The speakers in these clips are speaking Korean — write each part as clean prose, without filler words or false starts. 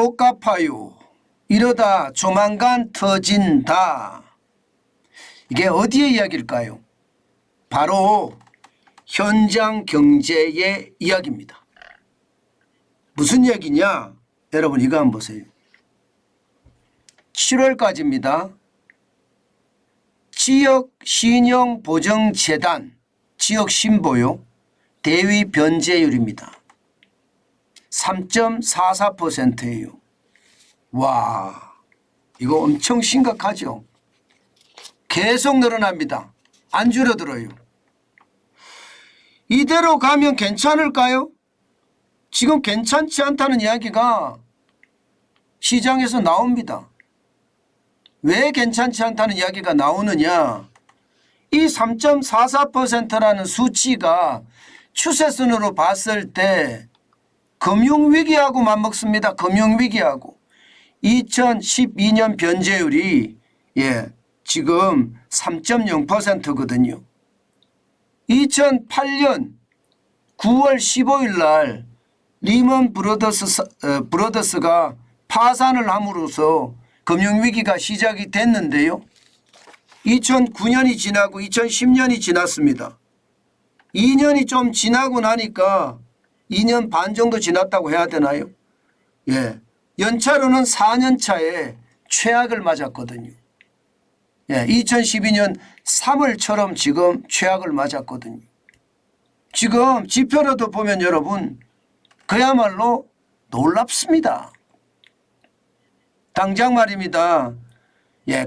못 갚아요. 이러다 조만간 터진다. 이게 어디의 이야기일까요? 바로 현장 경제의 이야기입니다. 무슨 이야기냐? 여러분 이거 한번 보세요. 7월까지입니다. 지역신용보증재단 지역신보요 대위 변제율입니다. 3.44%예요. 와, 이거 엄청 심각하죠. 계속 늘어납니다. 안 줄어들어요. 이대로 가면 괜찮을까요? 지금 괜찮지 않다는 이야기가 시장에서 나옵니다. 왜 괜찮지 않다는 이야기가 나오느냐? 이 3.44%라는 수치가 추세선으로 봤을 때 금융위기하고 맞먹습니다. 금융위기하고. 2012년 변제율이 지금 3.0%거든요. 2008년 9월 15일 날 리먼 브러더스가 파산을 함으로써 금융위기가 시작이 됐는데요. 2009년이 지나고 2010년이 지났습니다. 2년이 좀 지나고 나니까 2년 반 정도 지났다고 해야 되나요? 연차로는 4년 차에 최악을 맞았거든요. 2012년 3월처럼 지금 최악을 맞았거든요. 지금 지표로도 보면 여러분 그야말로 놀랍습니다. 당장 말입니다.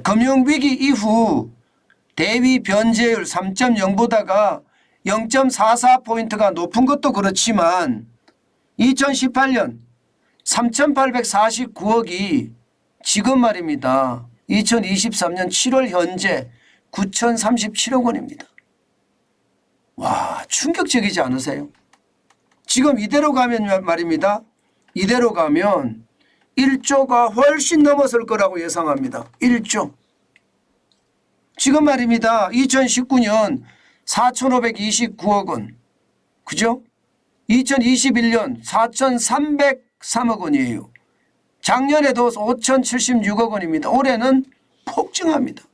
금융위기 이후 대위 변제율 3.0보다가 0.44포인트가 높은 것도 그렇지만 2018년 3,849억이 지금 말입니다. 2023년 7월 현재 9,037억 원입니다. 와, 충격적이지 않으세요? 지금 이대로 가면 말입니다. 이대로 가면 1조가 훨씬 넘었을 거라고 예상합니다. 1조. 지금 말입니다. 2019년 4,529억 원. 그죠? 2021년 4,303억 원이에요. 작년에도 5,076억 원입니다. 올해는 폭증합니다.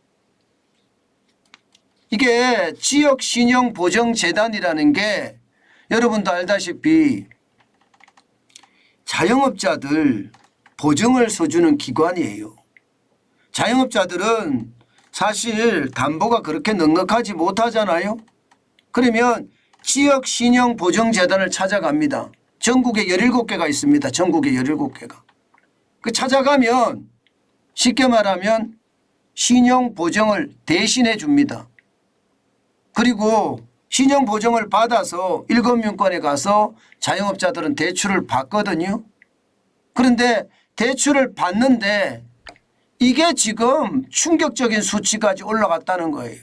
이게 지역신용보증재단이라는 게 여러분도 알다시피 자영업자들 보증을 서주는 기관이에요. 자영업자들은 사실 담보가 그렇게 넉넉하지 못하잖아요. 그러면 지역신용보증재단을 찾아갑니다. 전국에 17개가 있습니다. 전국에 17개가. 그 찾아가면 쉽게 말하면 신용보증을 대신해 줍니다. 그리고 신용보증을 받아서 일금융권에 가서 자영업자들은 대출을 받거든요. 그런데 대출을 받는데 이게 지금 충격적인 수치까지 올라갔다는 거예요.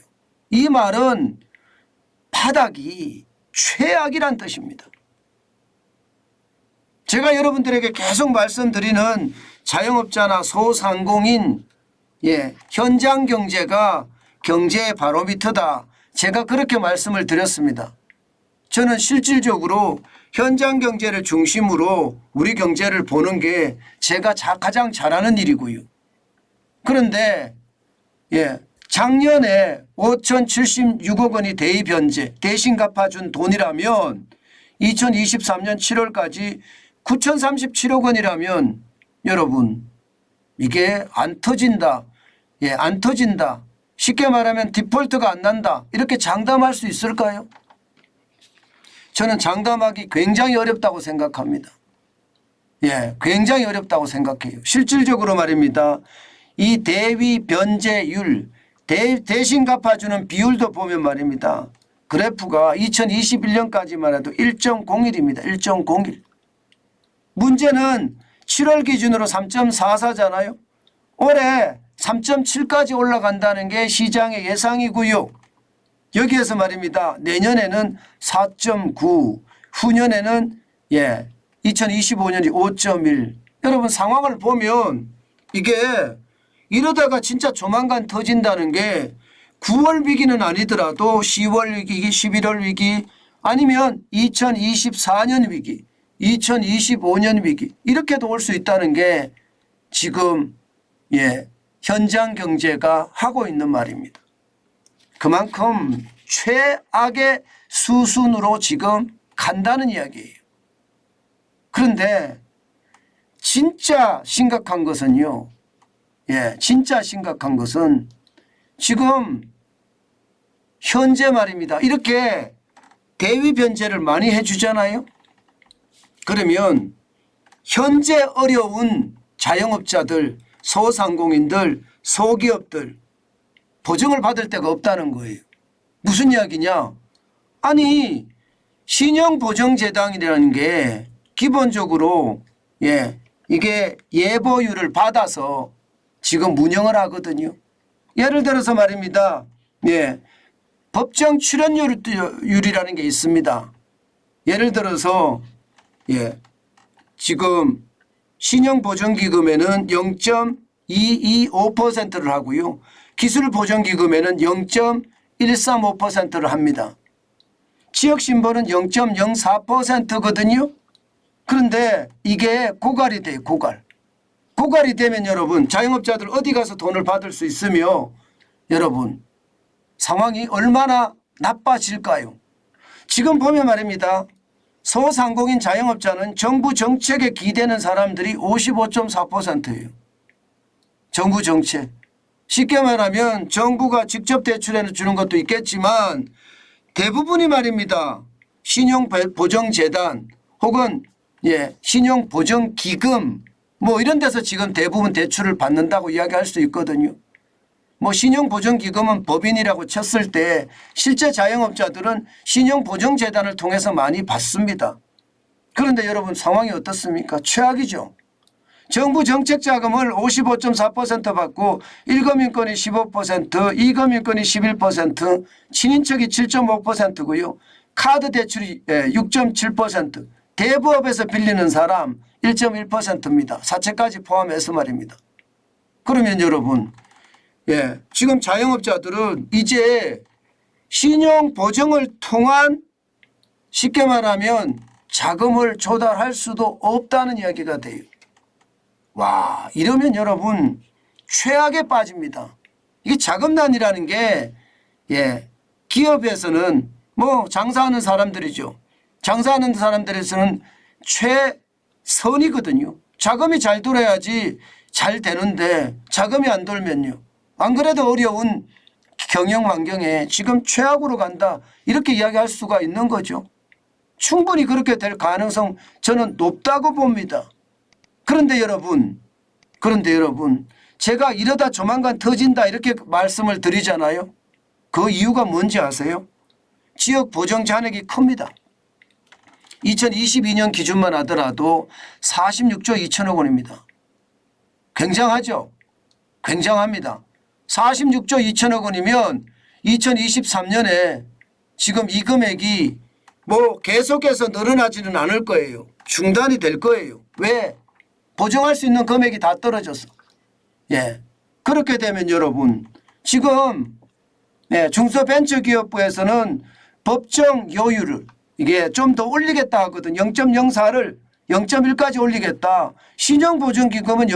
이 말은 바닥이 최악이란 뜻입니다. 제가 여러분들에게 계속 말씀드리는 자영업자나 소상공인 현장 경제가 경제의 바로미터다. 제가 그렇게 말씀을 드렸습니다. 저는 실질적으로 현장 경제를 중심으로 우리 경제를 보는 게 제가 가장 잘하는 일이고요. 그런데 작년에 5,076억 원이 대위 변제 대신 갚아준 돈이라면 2023년 7월까지 9,037억 원이라면 여러분 이게 안 터진다. 안 터진다. 쉽게 말하면 디폴트가 안 난다. 이렇게 장담할 수 있을까요? 저는 장담하기 굉장히 어렵다고 생각합니다. 굉장히 어렵다고 생각해요. 실질적으로 말입니다. 이 대위 변제율 대신 갚아주는 비율도 보면 말입니다. 그래프가 2021년까지만 해도 1.01입니다. 1.01. 문제는 7월 기준으로 3.44잖아요. 올해 3.7까지 올라간다는 게 시장의 예상이고요. 여기에서 말입니다. 내년에는 4.9, 후년에는 2025년이 5.1. 여러분 상황을 보면 이게 이러다가 진짜 조만간 터진다는 게 9월 위기는 아니더라도 10월 위기, 11월 위기 아니면 2024년 위기 2025년 위기 이렇게도 올 수 있다는 게 지금 현장 경제가 하고 있는 말입니다. 그만큼 최악의 수순으로 지금 간다는 이야기예요. 그런데 진짜 심각한 것은요. 진짜 심각한 것은 지금 현재 말입니다. 이렇게 대위 변제를 많이 해주잖아요. 그러면 현재 어려운 자영업자들, 소상공인들, 소기업들 보증을 받을 데가 없다는 거예요. 무슨 이야기냐? 아니 신용보증재단이라는 게 기본적으로 이게 예보율을 받아서 지금 운영을 하거든요. 예를 들어서 말입니다. 법정 출연율이라는 게 있습니다. 예를 들어서 지금 신용보증기금에는 0.225%를 하고요. 기술보증기금에는 0.135%를 합니다. 지역신보는 0.04%거든요. 그런데 이게 고갈이 돼요. 고갈이 되면 여러분 자영업자들 어디 가서 돈을 받을 수 있으며 여러분 상황이 얼마나 나빠질까요? 지금 보면 말입니다. 소상공인 자영업자는 정부 정책에 기대는 사람들이 55.4%예요. 정부 정책. 쉽게 말하면 정부가 직접 대출해 주는 것도 있겠지만 대부분이 말입니다. 신용보증재단 혹은 신용보증기금 뭐 이런 데서 지금 대부분 대출을 받는다고 이야기할 수 있거든요. 뭐 신용보증기금은 법인이라고 쳤을 때 실제 자영업자들은 신용보증재단을 통해서 많이 받습니다. 그런데 여러분 상황이 어떻습니까? 최악이죠. 정부 정책자금을 55.4% 받고 1금융권이 15%, 2금융권이 11%, 친인척이 7.5%고요. 카드 대출이 6.7%, 대부업에서 빌리는 사람 1.1%입니다. 사채까지 포함해서 말입니다. 그러면 여러분 지금 자영업자들은 이제 신용보증을 통한 쉽게 말하면 자금을 조달할 수도 없다는 이야기가 돼요. 와, 이러면 여러분 최악에 빠집니다. 이게 자금난이라는 게 기업에서는 뭐 장사하는 사람들이죠. 장사하는 사람들에서는 최선이거든요. 자금이 잘 돌아야지 잘 되는데 자금이 안 돌면요. 안 그래도 어려운 경영 환경에 지금 최악으로 간다 이렇게 이야기할 수가 있는 거죠. 충분히 그렇게 될 가능성 저는 높다고 봅니다. 그런데 여러분 제가 이러다 조만간 터진다 이렇게 말씀을 드리잖아요. 그 이유가 뭔지 아세요? 지역 보정 잔액이 큽니다. 2022년 기준만 하더라도 46조 2천억 원입니다. 굉장하죠? 굉장합니다. 46조 2천억 원이면 2023년에 지금 이 금액이 뭐 계속해서 늘어나지는 않을 거예요. 중단이 될 거예요. 왜? 보증할 수 있는 금액이 다 떨어져서. 그렇게 되면 여러분 지금 중소벤처기업부에서는 법정 요율을 이게 좀 더 올리겠다 하거든. 0.04를 0.1까지 올리겠다. 신용보증기금은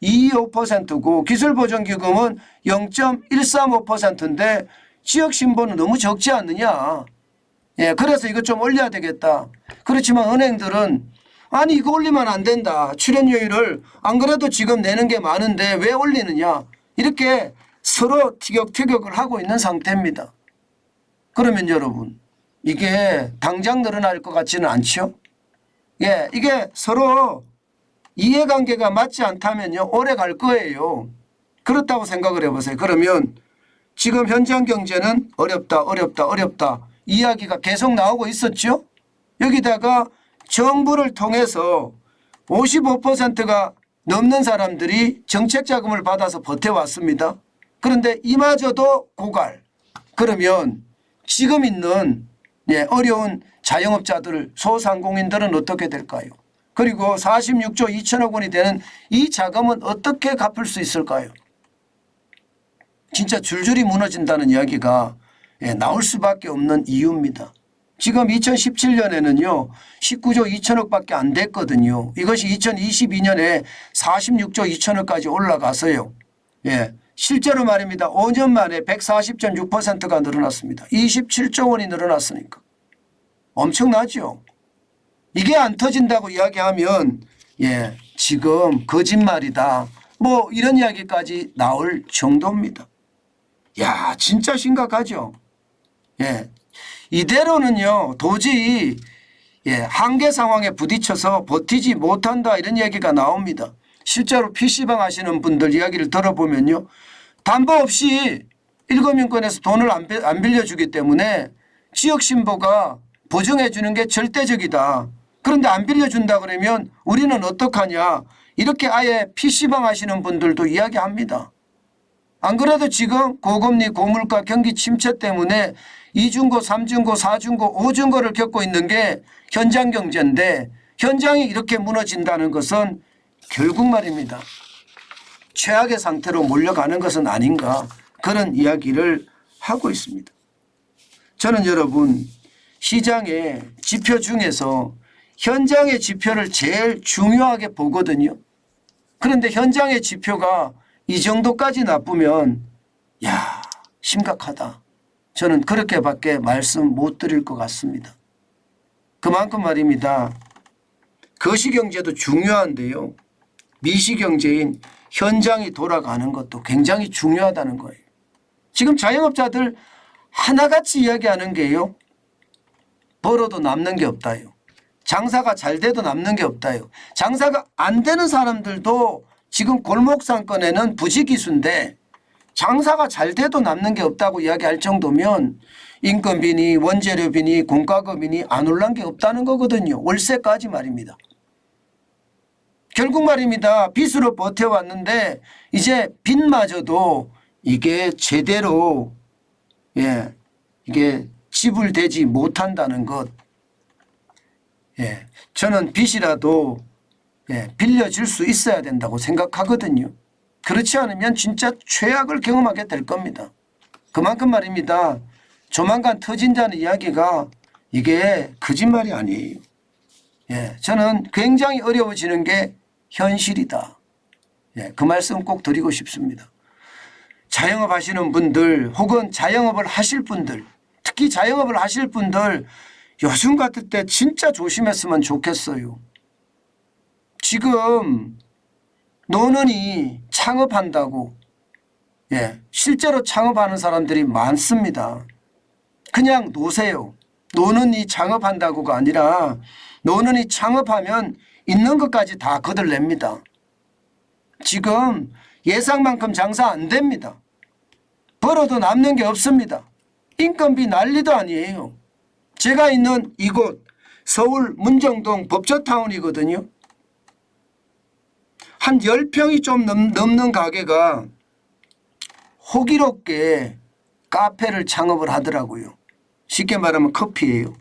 0.225%고 기술보증기금은 0.135%인데 지역신보는 너무 적지 않느냐. 그래서 이거 좀 올려야 되겠다. 그렇지만 은행들은 아니 이거 올리면 안 된다. 출연료율을 안 그래도 지금 내는 게 많은데 왜 올리느냐. 이렇게 서로 티격태격을 하고 있는 상태입니다. 그러면 여러분 이게 당장 늘어날 것 같지는 않죠. 이게 서로 이해관계가 맞지 않다면요 오래 갈 거예요. 그렇다고 생각을 해보세요. 그러면 지금 현장 경제는 어렵다 이야기가 계속 나오고 있었죠. 여기다가 정부를 통해서 55%가 넘는 사람들이 정책자금을 받아서 버텨왔습니다. 그런데 이마저도 고갈. 그러면 지금 있는 어려운 자영업자들, 소상공인들은 어떻게 될까요? 그리고 46조 2천억 원이 되는 이 자금은 어떻게 갚을 수 있을까요? 진짜 줄줄이 무너진다는 이야기가 나올 수밖에 없는 이유입니다. 지금 2017년에는요. 19조 2천억밖에 안 됐거든요. 이것이 2022년에 46조 2천억까지 올라가서요. 예, 실제로 말입니다. 5년 만에 140.6%가 늘어났습니다. 27조 원이 늘어났으니까. 엄청나죠. 이게 안 터진다고 이야기하면 예, 지금 거짓말이다. 뭐 이런 이야기까지 나올 정도입니다. 야, 진짜 심각하죠. 예, 이대로는요 도저히 예, 한계 상황에 부딪혀서 버티지 못한다 이런 얘기가 나옵니다. 실제로 PC방 하시는 분들 이야기를 들어보면요. 담보 없이 일거민권에서 돈을 안 빌려주기 때문에 지역신보가 보증해 주는 게 절대적이다. 그런데 안 빌려준다 그러면 우리는 어떡하냐. 이렇게 아예 PC방 하시는 분들도 이야기합니다. 안 그래도 지금 고금리 고물가 경기 침체 때문에 2중고 3중고 4중고 5중고를 겪고 있는 게 현장 경제인데 현장이 이렇게 무너진다는 것은 결국 말입니다. 최악의 상태로 몰려가는 것은 아닌가 그런 이야기를 하고 있습니다. 저는 여러분 시장의 지표 중에서 현장의 지표를 제일 중요하게 보거든요. 그런데 현장의 지표가 이 정도까지 나쁘면 야 심각하다. 저는 그렇게밖에 말씀 못 드릴 것 같습니다. 그만큼 말입니다. 거시경제도 중요한데요. 미시경제인 현장이 돌아가는 것도 굉장히 중요하다는 거예요. 지금 자영업자들 하나같이 이야기하는 게요. 벌어도 남는 게 없다요. 장사가 잘 돼도 남는 게 없다요. 장사가 안 되는 사람들도 지금 골목상권에는 부지기수인데 장사가 잘 돼도 남는 게 없다고 이야기할 정도면 인건비니 원재료비니 공과금이니 안 올란 게 없다는 거거든요. 월세까지 말입니다. 결국 말입니다. 빚으로 버텨왔는데 이제 빚마저도 이게 제대로 예, 이게 지불되지 못한다는 것. 예, 저는 빚이라도 예, 빌려줄 수 있어야 된다고 생각하거든요. 그렇지 않으면 진짜 최악을 경험하게 될 겁니다. 그만큼 말입니다. 조만간 터진다는 이야기가 이게 거짓말이 아니에요. 예, 저는 굉장히 어려워지는 게 현실이다. 예, 그 말씀 꼭 드리고 싶습니다. 자영업 하시는 분들 혹은 자영업을 하실 분들 특히 자영업을 하실 분들 요즘 같을 때 진짜 조심했으면 좋겠어요. 지금 노는이 창업한다고 예, 실제로 창업하는 사람들이 많습니다. 그냥 노세요. 노는이 창업한다고가 아니라 노는이 창업하면 있는 것까지 다 거들냅니다. 지금 예상만큼 장사 안 됩니다. 벌어도 남는 게 없습니다. 인건비 난리도 아니에요. 제가 있는 이곳 서울 문정동 법조타운이거든요. 한 10평이 좀 넘는 가게가 호기롭게 카페를 창업을 하더라고요. 쉽게 말하면 커피예요.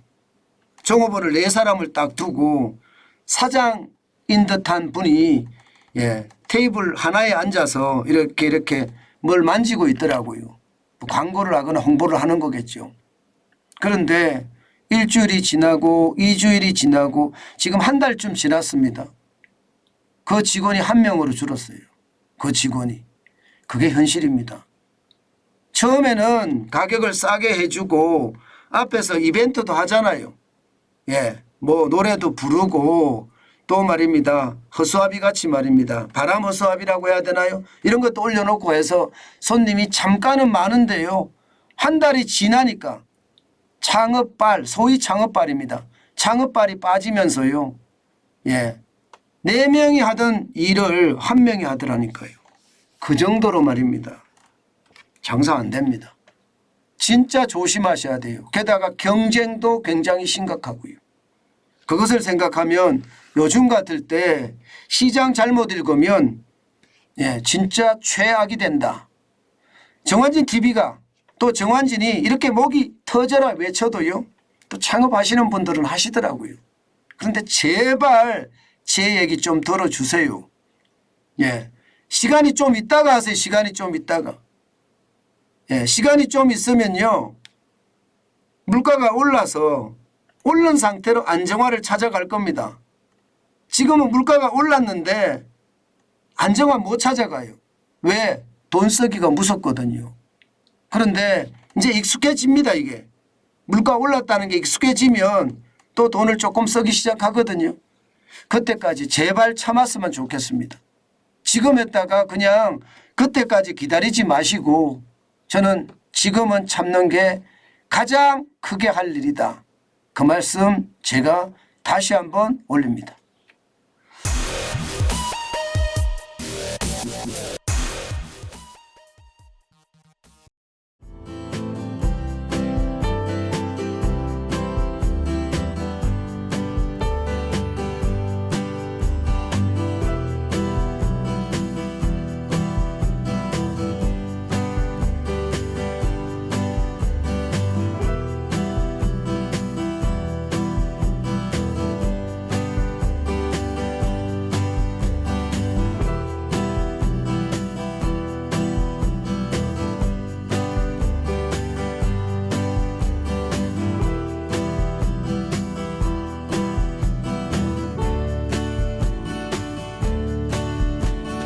종업원을 4사람을 딱 두고 사장인 듯한 분이 예, 테이블 하나에 앉아서 이렇게 뭘 만지고 있더라고요. 광고를 하거나 홍보를 하는 거겠죠. 그런데 일주일이 지나고 2주일이 지나고 지금 한 달쯤 지났습니다. 그 직원이 1명으로 줄었어요. 그 직원이. 그게 현실입니다. 처음에는 가격을 싸게 해주고 앞에서 이벤트도 하잖아요. 예, 뭐 노래도 부르고 또 말입니다. 허수아비 같이 말입니다. 바람 허수아비라고 해야 되나요? 이런 것도 올려놓고 해서 손님이 잠깐은 많은데요. 한 달이 지나니까 창업발, 소위 창업발입니다. 창업발이 빠지면서요. 예, 4명이 하던 일을 1명이 하더라니까요. 그 정도로 말입니다. 장사 안 됩니다. 진짜 조심하셔야 돼요. 게다가 경쟁도 굉장히 심각하고요. 그것을 생각하면 요즘 같을 때 시장 잘못 읽으면 예, 진짜 최악이 된다. 정환진 TV가 또 정환진이 이렇게 목이 터져라 외쳐도요. 또 창업하시는 분들은 하시더라고요. 그런데 제발 제 얘기 좀 들어주세요. 예, 시간이 좀 있다가 하세요. 시간이 좀 있다가. 예, 시간이 좀 있으면요. 물가가 올라서 오른 상태로 안정화를 찾아갈 겁니다. 지금은 물가가 올랐는데 안정화 못 찾아가요. 왜? 돈 쓰기가 무섭거든요. 그런데 이제 익숙해집니다. 이게. 물가 올랐다는 게 익숙해지면 또 돈을 조금 쓰기 시작하거든요. 그때까지 제발 참았으면 좋겠습니다. 지금 했다가 그냥 그때까지 기다리지 마시고 저는 지금은 참는 게 가장 크게 할 일이다. 그 말씀 제가 다시 한번 올립니다.